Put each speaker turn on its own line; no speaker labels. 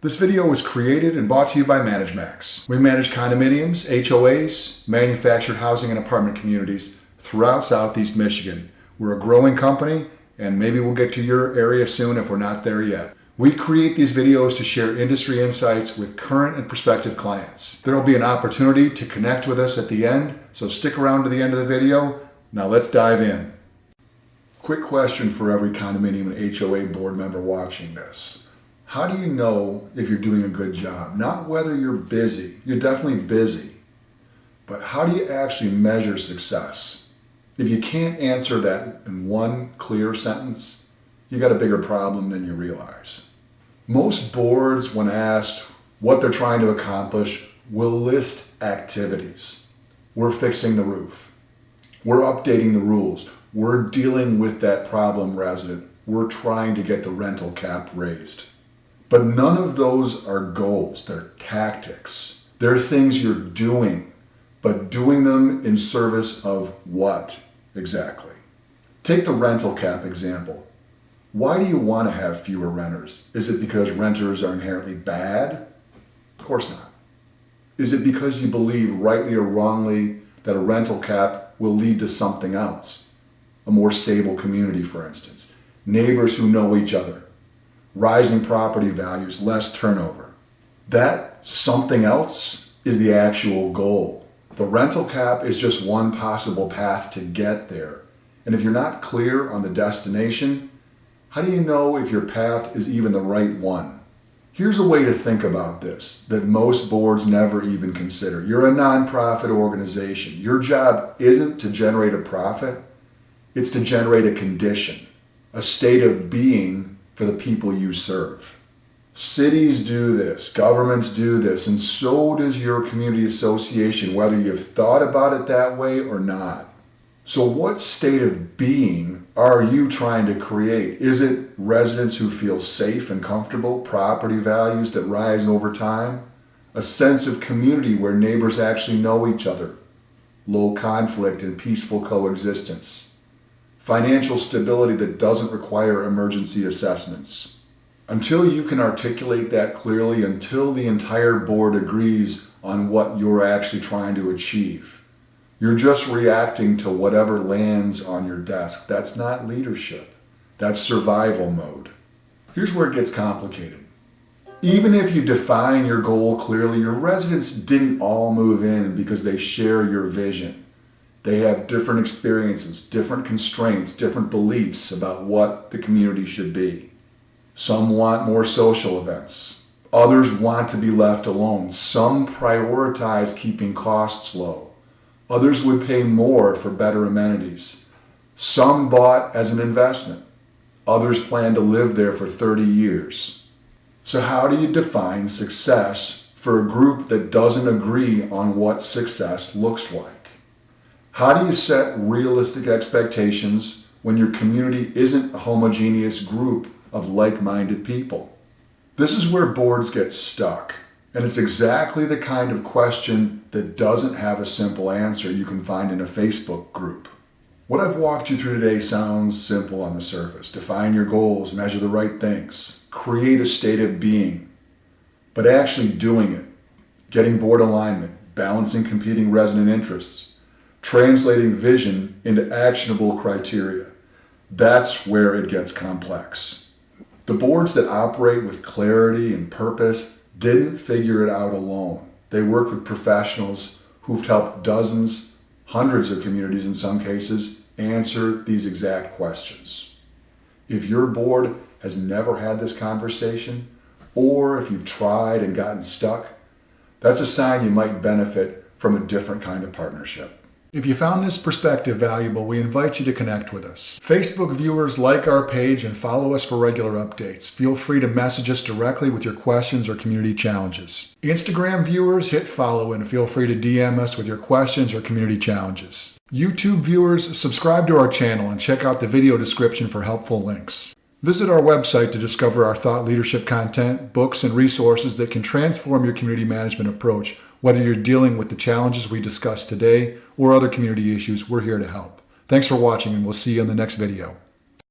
This video was created and brought to you by ManageMax. We manage condominiums, HOAs, manufactured housing and apartment communities throughout Southeast Michigan. We're a growing company, and maybe we'll get to your area soon if we're not there yet. We create these videos to share industry insights with current and prospective clients. There will be an opportunity to connect with us at the end, so stick around to the end of the video. Now let's dive in. Quick question for every condominium and HOA board member watching this. How do you know if you're doing a good job? Not whether you're busy. You're definitely busy. But how do you actually measure success? If you can't answer that in one clear sentence, you got a bigger problem than you realize. Most boards, when asked what they're trying to accomplish, will list activities. We're fixing the roof. We're updating the rules. We're dealing with that problem resident. We're trying to get the rental cap raised. But none of those are goals. They're tactics. They're things you're doing, but doing them in service of what exactly? Take the rental cap example. Why do you want to have fewer renters? Is it because renters are inherently bad? Of course not. Is it because you believe, rightly or wrongly, that a rental cap will lead to something else? A more stable community, for instance. Neighbors who know each other. Rising property values, less turnover. That something else is the actual goal. The rental cap is just one possible path to get there. And if you're not clear on the destination, how do you know if your path is even the right one? Here's a way to think about this that most boards never even consider. You're a nonprofit organization. Your job isn't to generate a profit. It's to generate a condition, a state of being for the people you serve. Cities do this, governments do this, and so does your community association, whether you've thought about it that way or not. So what state of being are you trying to create? Is it residents who feel safe and comfortable, property values that rise over time, a sense of community where neighbors actually know each other, low conflict and peaceful coexistence, financial stability that doesn't require emergency assessments? Until you can articulate that clearly, until the entire board agrees on what you're actually trying to achieve, you're just reacting to whatever lands on your desk. That's not leadership. That's survival mode. Here's where it gets complicated. Even if you define your goal clearly, your residents didn't all move in because they share your vision. They have different experiences, different constraints, different beliefs about what the community should be. Some want more social events. Others want to be left alone. Some prioritize keeping costs low. Others would pay more for better amenities. Some bought as an investment. Others plan to live there for 30 years. So how do you define success for a group that doesn't agree on what success looks like? How do you set realistic expectations when your community isn't a homogeneous group of like-minded people? This is where boards get stuck, and it's exactly the kind of question that doesn't have a simple answer you can find in a Facebook group. What I've walked you through today sounds simple on the surface. Define your goals, measure the right things, create a state of being, but actually doing it, getting board alignment, balancing competing resident interests, translating vision into actionable criteria. That's where it gets complex. The boards that operate with clarity and purpose didn't figure it out alone. They worked with professionals who've helped dozens, hundreds of communities in some cases, answer these exact questions. If your board has never had this conversation, or if you've tried and gotten stuck, that's a sign you might benefit from a different kind of partnership. If you found this perspective valuable, we invite you to connect with us. Facebook viewers, like our page and follow us for regular updates. Feel free to message us directly with your questions or community challenges. Instagram viewers, hit follow and feel free to DM us with your questions or community challenges. YouTube viewers, subscribe to our channel and check out the video description for helpful links. Visit our website to discover our thought leadership content, books, and resources that can transform your community management approach. Whether you're dealing with the challenges we discussed today or other community issues, we're here to help. Thanks for watching, and we'll see you in the next video.